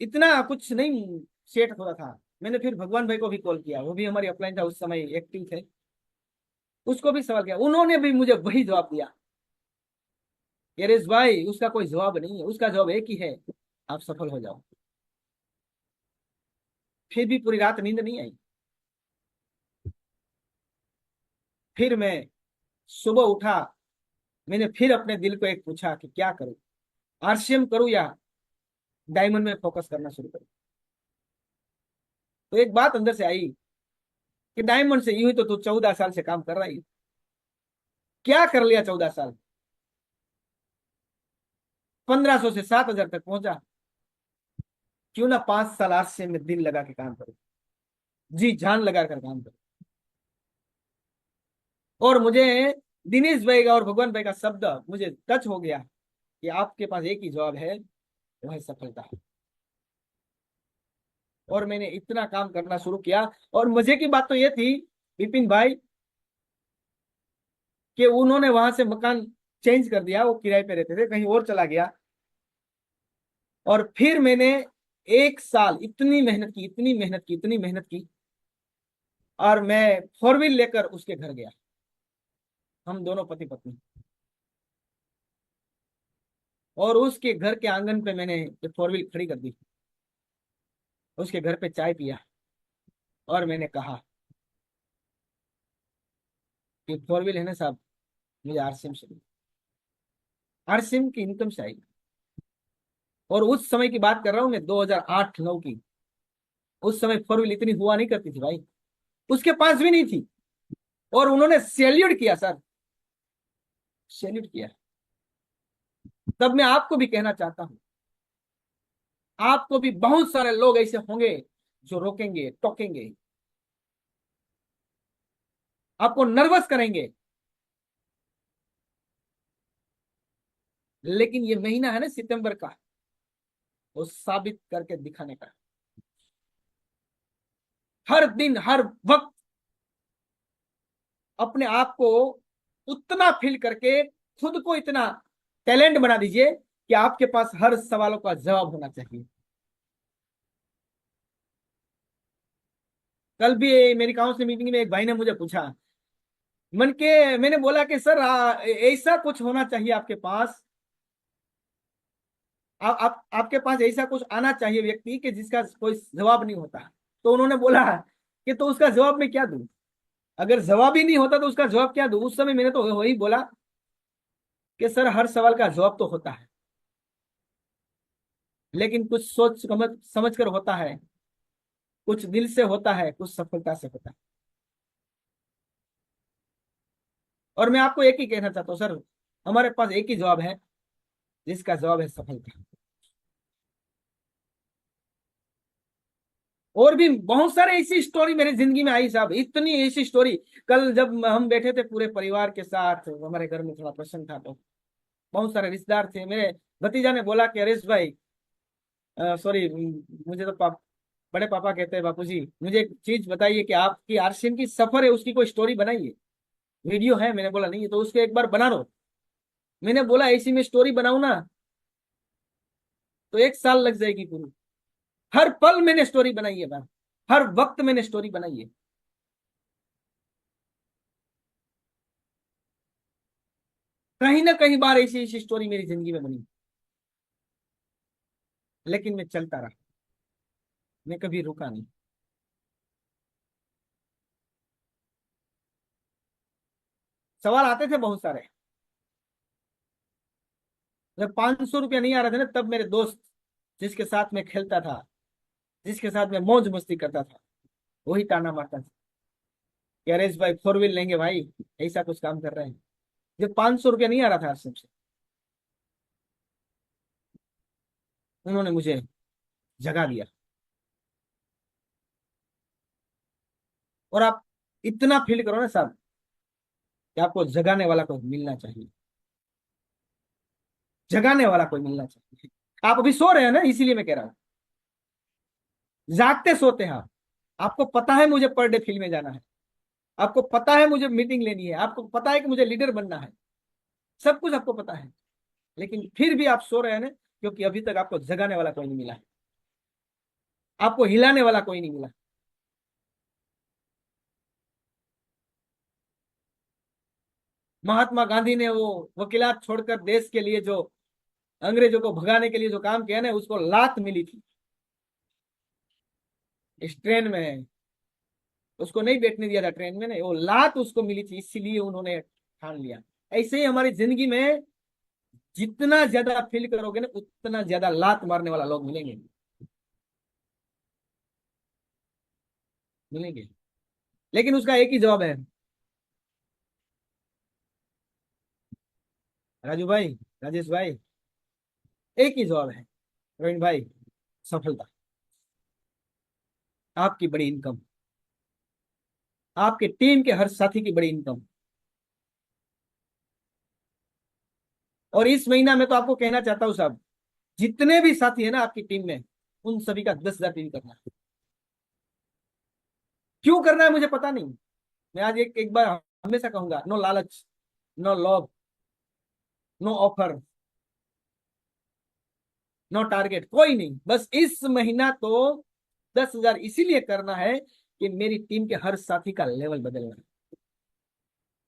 इतना कुछ नहीं सेट हो रहा था। मैंने फिर भगवान भाई को भी कॉल किया, वो भी हमारी अपलाइन था, उस समय एक्टिव थे। उसको भी सवाल किया, उन्होंने भी मुझे वही जवाब दिया, यरेश भाई उसका कोई जवाब नहीं है, उसका जवाब एक ही है, आप सफल हो जाओ। फिर भी पूरी रात नींद नहीं आई। फिर मैं सुबह उठा, मैंने फिर अपने दिल को एक पूछा कि क्या करूं, आरसीएम करूं या डायमंड में फोकस करना शुरू करूं। तो एक बात अंदर से आई कि डायमंड से यूं ही तो तू 14 साल से काम कर रहा है, क्या कर लिया 14 साल। 1500 से 7,000 तक पहुंचा, क्यों ना 5 साल आरसीएम में दिल लगा के काम करूं, जी जान लगा कर काम करूं। और मुझे दिनेश भाई का और भगवान भाई का शब्द मुझे टच हो गया कि आपके पास एक ही जवाब है, वो है सफलता। और मैंने इतना काम करना शुरू किया। और मजे की बात तो ये थी विपिन भाई, कि उन्होंने वहां से मकान चेंज कर दिया, वो किराए पे रहते थे, कहीं और चला गया। और फिर मैंने 1 साल इतनी मेहनत की, इतनी मेहनत की, इतनी मेहनत की, और मैं 4 व्हील लेकर उसके घर गया। हम दोनों पति पत्नी। और उसके घर के आंगन पे मैंने 4 व्हील खड़ी कर दी, उसके घर पे चाय पिया, और मैंने कहा कि 4 व्हील है ना साहब, मुझे आरसीएम से, आरसीएम की इनकम से आई। और उस समय की बात कर रहा हूँ मैं, 2008-9 की। उस समय 4 व्हील इतनी हुआ नहीं करती थी भाई, उसके पास भी नहीं थी। और उन्होंने सैल्यूट किया सर, सैल्यूट किया। तब मैं आपको भी कहना चाहता हूं, आपको भी बहुत सारे लोग ऐसे होंगे जो रोकेंगे, टोकेंगे, आपको नर्वस करेंगे। लेकिन ये महीना है ना सितंबर का, वो साबित करके दिखाने का। हर दिन हर वक्त अपने आप को उतना फील करके खुद को इतना टैलेंट बना दीजिए कि आपके पास हर सवालों का जवाब होना चाहिए। कल भी मेरी काउंसलिंग मीटिंग में एक भाई ने मुझे पूछा, मन के मैंने बोला कि सर ऐसा कुछ होना चाहिए आपके पास, आपके पास ऐसा कुछ आना चाहिए व्यक्ति कि जिसका कोई जवाब नहीं होता। तो उन्होंने बोला कि तो उसका जवाब मैं क्या दूं, अगर जवाब ही नहीं होता तो उसका जवाब क्या दूं। उस समय मैंने तो वही बोला कि सर हर सवाल का जवाब तो होता है, लेकिन कुछ सोच समझ समझ कर होता है, कुछ दिल से होता है, कुछ सफलता से होता है। और मैं आपको एक ही कहना चाहता हूँ सर, हमारे पास एक ही जवाब है, जिसका जवाब है सफलता। और भी बहुत सारे ऐसी स्टोरी मेरी जिंदगी में आई साहब, इतनी ऐसी स्टोरी। कल जब हम बैठे थे पूरे परिवार के साथ, हमारे घर में थोड़ा प्रसंग था, तो बहुत सारे रिश्तेदार थे। मेरे भतीजा ने बोला कि हरीश भाई, सॉरी, मुझे तो बड़े पापा कहते हैं, बापूजी, मुझे एक चीज बताइए कि आपकी आरसीएम की सफर है, उसकी कोई स्टोरी बनाइए, वीडियो है। मैंने बोला नहीं है, तो उसको एक बार बना लो। मैंने बोला ऐसी मैं स्टोरी बनाऊं ना तो 1 साल लग जाएगी पूरी। हर पल मैंने स्टोरी बनाई है भाई, हर वक्त मैंने स्टोरी बनाई है। कहीं ना कहीं बार ऐसी ऐसी स्टोरी मेरी जिंदगी में बनी, लेकिन मैं चलता रहा, मैं कभी रुका नहीं। सवाल आते थे बहुत सारे। जब 500 रुपया नहीं आ रहे थे ना, तब मेरे दोस्त जिसके साथ मैं खेलता था, जिसके साथ मैं मौज मस्ती करता था, वही ताना मारता था कि अरे इस भाई 4 व्हील लेंगे भाई, ऐसा कुछ काम कर रहे हैं। जब 500 रुपया नहीं आ रहा था हर्षम से, उन्होंने मुझे जगा दिया। और आप इतना फील करो ना साहब, कि आपको जगाने वाला कोई मिलना चाहिए, जगाने वाला कोई मिलना चाहिए। आप अभी सो रहे हैं ना, इसीलिए मैं कह रहा हूँ, जागते सोते हैं आप। आपको पता है मुझे पर डे फील्ड में जाना है, आपको पता है मुझे मीटिंग लेनी है, आपको पता है कि मुझे लीडर बनना है, सब कुछ आपको पता है। लेकिन फिर भी आप सो रहे हैं ना, क्योंकि अभी तक आपको जगाने वाला कोई नहीं मिला, आपको हिलाने वाला कोई नहीं मिला। महात्मा गांधी ने वो वकीलात छोड़कर देश के लिए जो, अंग्रेजों को भगाने के लिए जो काम किया ना, उसको लात मिली थी इस ट्रेन में। उसको नहीं बैठने दिया था ट्रेन में, नहीं, वो लात उसको मिली थी, इसीलिए उन्होंने ठान लिया। ऐसे ही हमारी जिंदगी में जितना ज्यादा फील करोगे ना, उतना ज्यादा लात मारने वाला लोग मिलेंगे, मिलेंगे। लेकिन उसका एक ही जवाब है राजू भाई, राजेश भाई, एक ही जवाब है प्रवीण भाई, सफलता। आपकी बड़ी इनकम, आपके टीम के हर साथी की बड़ी इनकम। और इस महीना में तो आपको कहना चाहता हूं साहब, जितने भी साथी है ना आपकी टीम में, उन सभी का 10,000 टीम करना है। क्यों करना है मुझे पता नहीं। मैं आज एक एक बार हमेशा कहूंगा, नो लालच, नो लोभ, नो ऑफर, नो टारगेट, कोई नहीं। बस इस महीना तो 10,000 इसीलिए करना है कि मेरी टीम के हर साथी का लेवल बदलना है।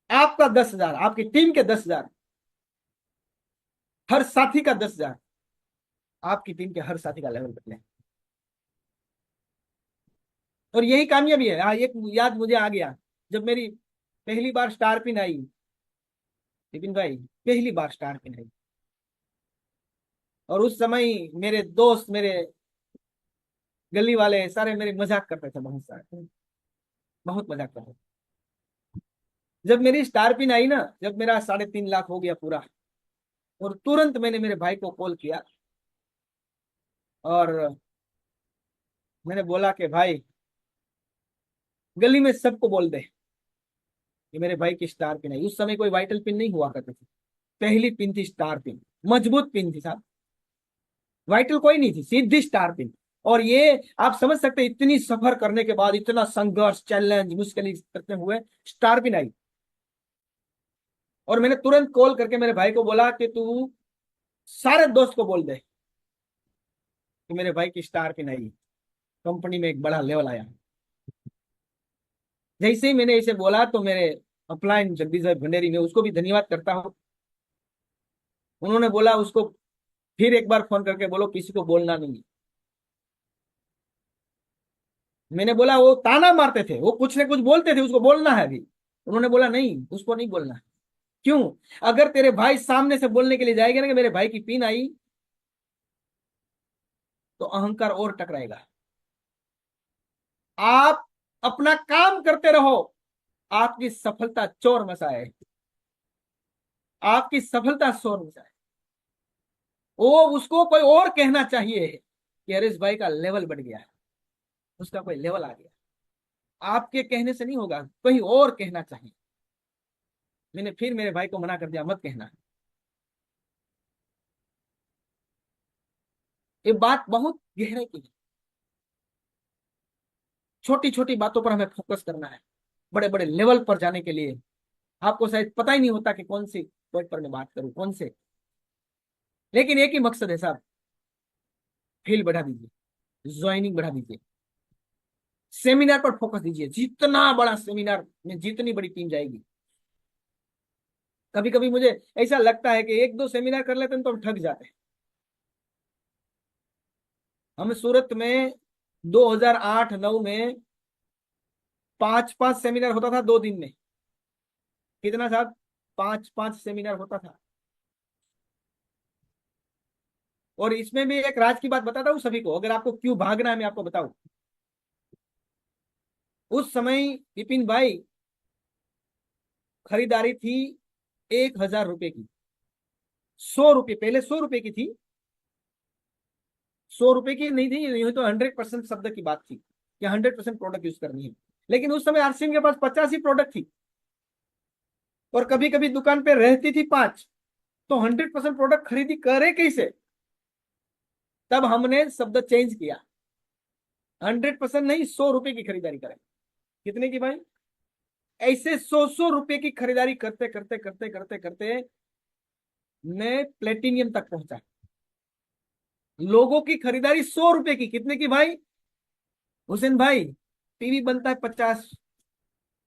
आपका 10,000, आपकी टीम के 10,000, हर साथी का 10,000, आपकी टीम के हर साथी का लेवल बदले। और यही कामयाबी है। हाँ, एक याद मुझे आ गया, जब मेरी पहली बार स्टार पिन आई, विपिन भाई, पहली बार स्टार पिन आई, और उस समय मेरे दोस्त, मेरे गली वाले सारे मेरे मजाक करते थे, बहुत सारे, बहुत मजाक करते थे। जब मेरी स्टार पिन आई ना, जब मेरा 3.5 लाख हो गया पूरा, और तुरंत मैंने मेरे भाई को कॉल किया, और मैंने बोला कि भाई, गली में सबको बोल दे कि मेरे भाई की स्टार पिन आई। उस समय कोई वाइटल पिन नहीं हुआ करती थी, पहली पिन थी स्टार पिन, मजबूत पिन थी साहब, वाइटल कोई नहीं थी, सीधी स्टार पिन। और ये आप समझ सकते हैं, इतनी सफर करने के बाद, इतना संघर्ष, चैलेंज, मुश्किल करते हुए स्टार पिन आई। और मैंने तुरंत कॉल करके मेरे भाई को बोला कि तू सारे दोस्त को बोल दे कि मेरे भाई की स्टार पिन आई, कंपनी में एक बड़ा लेवल आया। जैसे ही मैंने इसे बोला, तो मेरे अपलाइन जगदीश भाई भंडेरी, में उसको भी धन्यवाद करता हूँ। उन्होंने बोला उसको फिर एक बार फोन करके बोलो किसी को बोलना नहीं। मैंने बोला वो ताना मारते थे, वो कुछ ना कुछ बोलते थे, उसको बोलना है अभी। उन्होंने बोला नहीं, उसको नहीं बोलना है। क्यों? अगर तेरे भाई सामने से बोलने के लिए जाएगा ना कि मेरे भाई की पिन आई, तो अहंकार और टकराएगा। आप अपना काम करते रहो, आपकी सफलता चोर मचाए, आपकी सफलता शोर मचाए। वो उसको कोई और कहना चाहिए कि अरे इस भाई का लेवल बढ़ गया है, उसका कोई लेवल आ गया। आपके कहने से नहीं होगा, कहीं और कहना चाहिए। मैंने फिर मेरे भाई को मना कर दिया, मत कहना। ये बात बहुत गहरे की है। छोटी छोटी बातों पर हमें फोकस करना है, बड़े बड़े लेवल पर जाने के लिए। आपको शायद पता ही नहीं होता कि कौन सी पॉइंट पर मैं बात करूं, कौन से? लेकिन एक ही मकसद है साहब, फील्ड बढ़ा दीजिए, ज्वाइनिंग बढ़ा दीजिए, सेमिनार पर फोकस दीजिए। जितना बड़ा सेमिनार में जितनी बड़ी टीम जाएगी, कभी कभी मुझे ऐसा लगता है कि एक दो सेमिनार कर लेते हैं तो हम थक जाते हैं। हम सूरत में 2008-9 में 5-5 सेमिनार होता था 2 दिन में। कितना साहब? 5-5 सेमिनार होता था। और इसमें भी एक राज की बात बताता हूँ सभी को, अगर आपको क्यों भागना है मैं आपको बताऊं। उस समय विपिन भाई, खरीदारी थी 1,000 रुपए की। 100 रुपये, पहले 100 रुपए की थी। 100 रुपए की नहीं थी, नहीं तो 100% शब्द की बात थी कि 100% प्रोडक्ट यूज करनी है। लेकिन उस समय आरसीएम के पास 50 ही प्रोडक्ट थी, और कभी कभी दुकान पे रहती थी 5। तो 100% प्रोडक्ट खरीदी करे कैसे? तब हमने शब्द चेंज किया, 100% नहीं, 100 रुपए की खरीदारी करें। कितने की भाई? ऐसे 100 100 रुपए की खरीदारी करते करते करते करते करते मैं प्लेटिनियम तक पहुंचा। लोगों की खरीदारी 100 रुपए की, कितने की भाई? हुसैन भाई, टीवी बनता है 50,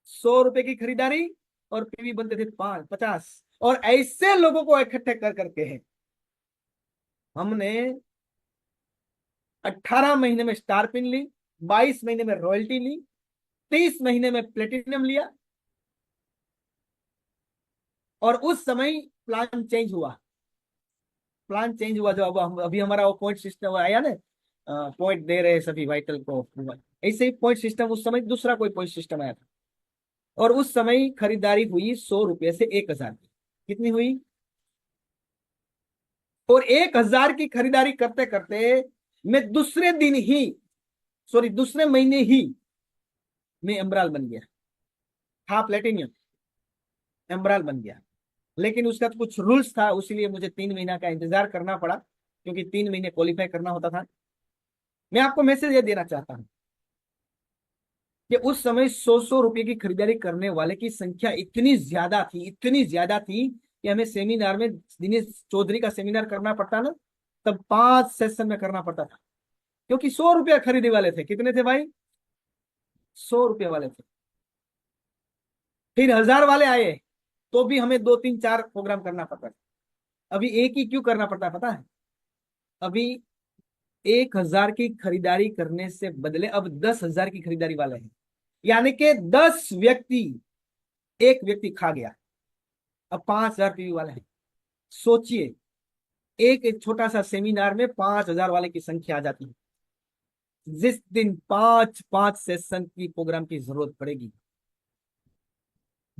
100 रुपए की खरीदारी, और टीवी बनते थे 5-50। और ऐसे लोगों को इकट्ठे कर करके है हमने 18 महीने में स्टार पिन ली, 22 महीने में रॉयल्टी ली, 30 महीने में प्लेटिनम लिया। और उस समय प्लान चेंज हुआ। प्लान चेंज हुआ जो अब अभी हमारा वो पॉइंट सिस्टम आया ना, पॉइंट दे रहे हैं सभी वाइटल को। ऐसे ही पॉइंट सिस्टम, उस समय दूसरा कोई पॉइंट सिस्टम आया था। और उस समय खरीदारी हुई 100 रुपये से 1,000 की। कितनी हुई? और 1,000 की खरीदारी करते करते मैं दूसरे दिन ही, सॉरी दूसरे महीने ही मैं एम्ब्राल बन गया। था प्लेटिनियम, एम्ब्राल बन गया। लेकिन उसका तो कुछ रूल्स था, उसीलिए मुझे 3 महीना का इंतजार करना पड़ा, क्योंकि 3 महीने क्वालिफाई करना होता था। मैं आपको मैसेज ये देना चाहता हूँ कि उस समय 100 100 रुपए की खरीदारी करने वाले की संख्या इतनी ज्यादा थी, इतनी ज्यादा थी कि हमें सेमिनार में, दिनेश चौधरी का सेमिनार करना पड़ता ना, तब 5 सेशन में करना पड़ता था। क्योंकि 100 रुपया खरीदने वाले थे। कितने थे भाई? 100 रुपये वाले थे। फिर 1,000 वाले आए, तो भी हमें 2 3 4 प्रोग्राम करना पड़ता था। अभी एक ही क्यों करना पड़ता है पता है? अभी 1,000 की खरीदारी करने से बदले अब 10,000 की खरीदारी वाले हैं। यानी कि 10 व्यक्ति, एक व्यक्ति खा गया। अब 5,000 पीवी वाले हैं। सोचिए, एक छोटा सा सेमिनार में 5,000 वाले की संख्या आ जाती है। जिस दिन 5 5 सेशन की प्रोग्राम की जरूरत पड़ेगी,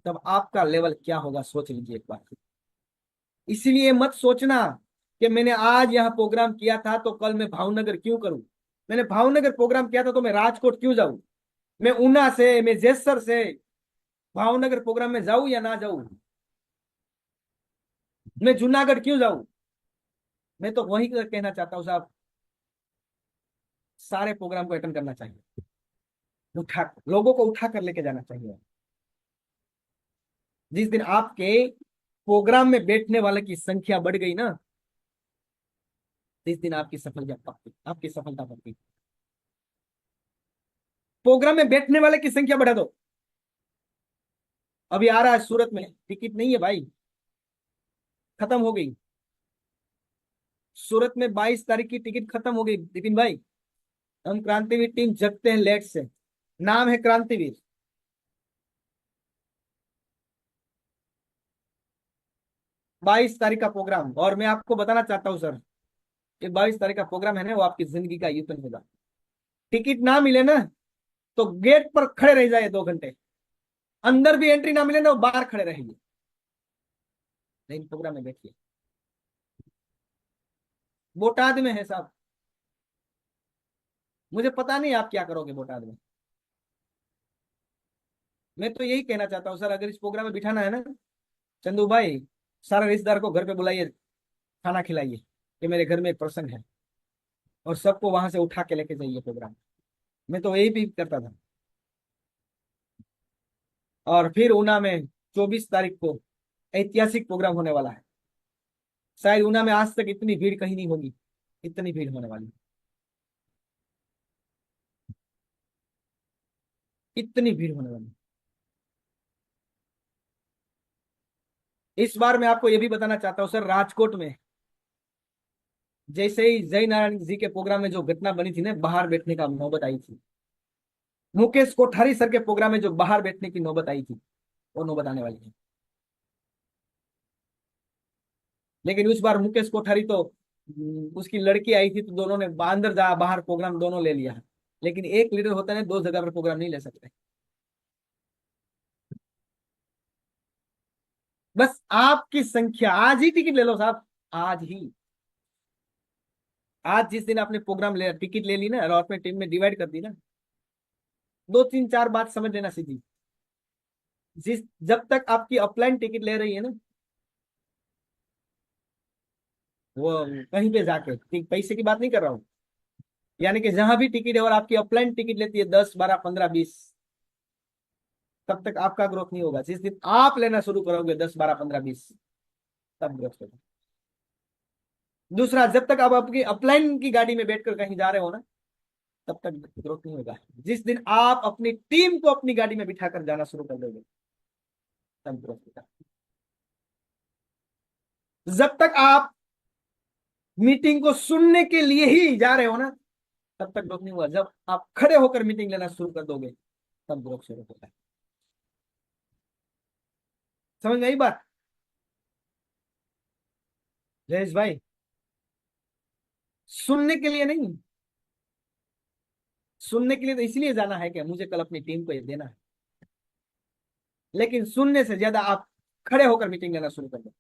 तब आपका लेवल क्या होगा, सोच लीजिए एक बार। इसीलिए मत सोचना कि मैंने आज यह प्रोग्राम किया था तो कल मैं भावनगर क्यों करूं। मैंने भावनगर प्रोग्राम किया था तो मैं राजकोट क्यों जाऊं। मैं ऊना से, मैं जेसर से भावनगर प्रोग्राम में जाऊं या ना जाऊं। मैं जूनागढ़ क्यों जाऊं। मैं तो वही कहना चाहता हूं साहब, सारे प्रोग्राम को अटेंड करना चाहिए। उठा लोगों को उठा कर लेके जाना चाहिए। जिस दिन आपके प्रोग्राम में बैठने वाले की संख्या बढ़ गई ना, जिस दिन आपकी सफलता पक्की, आपकी सफलता पक्की। प्रोग्राम में बैठने वाले की संख्या बढ़ा दो। अभी आ रहा है सूरत में, टिकट नहीं है भाई, खत्म हो गई। सूरत में 22 तारीख की टिकट खत्म हो गई विपिन भाई। हम क्रांतिवीर टीम जगते हैं लेट से, नाम है क्रांतिवीर। 22 तारीख का प्रोग्राम, और मैं आपको बताना चाहता हूँ सर, ये 22 तारीख का प्रोग्राम है ना, वो आपकी जिंदगी का युद्ध होगा। टिकट ना मिले ना, तो गेट पर खड़े रह जाए 2 घंटे, अंदर भी एंट्री ना मिले ना, वो बाहर खड़े रहेंगे। लेकिन प्रोग्राम में बैठिए। बोटाद में है साहब, मुझे पता नहीं आप क्या करोगे बोटाद में। मैं तो यही कहना चाहता हूँ सर, अगर इस प्रोग्राम में बिठाना है ना, चंदू भाई, सारे रिश्तेदार को घर पे बुलाइए, खाना खिलाइए कि मेरे घर में एक प्रसंग है, और सबको वहां से उठा के लेके जाइए प्रोग्राम। मैं तो यही भी करता था। और फिर ऊना में 24 तारीख को ऐतिहासिक प्रोग्राम होने वाला है। शायद ऊना में आज तक इतनी भीड़ कहीं नहीं होगी, इतनी भीड़ होने वाली है, इतनी भीड़ होने वाली है। इस बार मैं आपको ये भी बताना चाहता हूँ सर, राजकोट में जैसे ही जय नारायण जी के प्रोग्राम में जो घटना बनी थी ना, बाहर बैठने का नौबत आई थी, मुकेश कोठारी सर के प्रोग्राम में जो बाहर बैठने की नौबत आई थी, वो नौबत आने वाली है। लेकिन उस बार मुकेश कोठारी तो उसकी लड़की आई थी, तो दोनों ने अंदर जा बाहर प्रोग्राम दोनों ले लिया। लेकिन एक लीडर होता है, दो जगह पर प्रोग्राम नहीं ले सकते। बस आपकी संख्या, आज ही टिकट ले लो साहब, आज ही। आज जिस दिन आपने प्रोग्राम ले टिकट ले ली ना और अपने टीम में डिवाइड कर दी ना, दो तीन चार बात समझ लेना सीधी। जब तक आपकी अपलाइन टिकट ले रही है ना, वो कहीं पे जाके, पैसे की बात नहीं कर रहा हूँ, यानी कि जहां भी टिकट है और आपकी अपलाइन टिकट लेती है 10 12 15 20, तब तक आपका ग्रोथ नहीं होगा। जिस दिन आप लेना शुरू करोगे 10 12 15 20, तब ग्रोथ होगा। दूसरा, जब तक आप आपकी अपलाइन की गाड़ी में बैठकर कहीं जा रहे हो ना, तब तक ग्रोथ नहीं होगा। जिस दिन आप अपनी टीम को अपनी गाड़ी में बिठाकर जाना शुरू कर दोगे, तब ग्रोथ होगा। जब तक आप मीटिंग को सुनने के लिए ही जा रहे हो ना, तब तक ग्रोथ नहीं हुआ। जब आप खड़े होकर मीटिंग लेना शुरू कर दोगे, तब ग्रोथ शुरू होता है। समझ में आई बात जयेश भाई? सुनने के लिए नहीं, सुनने के लिए तो इसलिए जाना है कि मुझे कल अपनी टीम को ये देना है, लेकिन सुनने से ज्यादा आप खड़े होकर मीटिंग लेना शुरू कर दो।